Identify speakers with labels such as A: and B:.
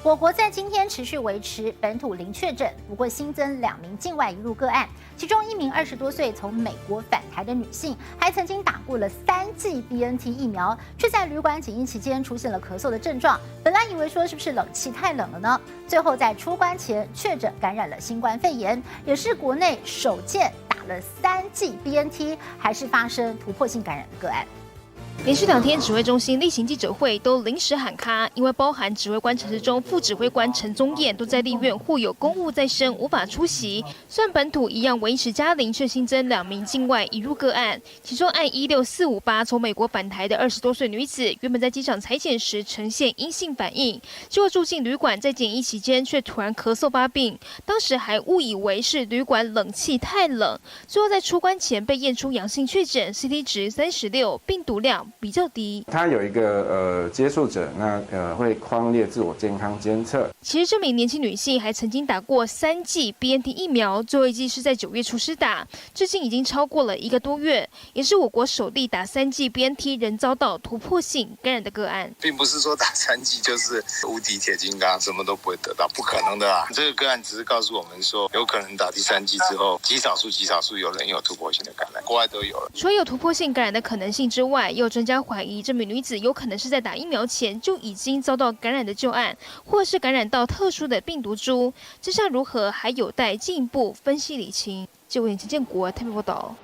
A: 我国在今天持续维持本土零确诊，不过新增2名境外移入个案，其中1名20多岁从美国返台的女性，还曾经打过了3剂 BNT 疫苗，却在旅馆检疫期间出现了咳嗽的症状。本来以为说是不是冷气太冷了呢？最后在出关前确诊感染了新冠肺炎，也是国内首见打了3剂 BNT 还是发生突破性感染的个案。
B: 连续2天，指挥中心例行记者会都临时喊卡，因为包含指挥官陈时中、副指挥官陈宗彦都在立院或有公务在身，无法出席。虽然本土一样维持加零，却新增2名境外移入个案，其中按16458从美国返台的20多岁女子，原本在机场采检时呈现阴性反应，结果住进旅馆，在检疫期间却突然咳嗽发病，当时还误以为是旅馆冷气太冷，最后在出关前被验出阳性确诊 ，CT 值36，病毒量比较低。
C: 他有一个接触者，会匡列自我健康监测。
B: 其实这名年轻女性还曾经打过3剂 BNT 疫苗，最后一剂是在9月初施打，至今已经超过了1个多月，也是我国首例打3剂 BNT 仍遭到突破性感染的个案。
D: 并不是说打3剂就是无敌铁金刚，什么都不会得到，不可能的啊！这个个案只是告诉我们说，有可能打第3剂之后，极少数有人有突破性的感染，国外都有了。
B: 除了有突破性感染的可能性之外，也有专家怀疑这名女子有可能是在打疫苗前就已经遭到感染的旧案，或是感染到特殊的病毒株。真相如何，还有待进一步分析理清。记者陈建国台北报道。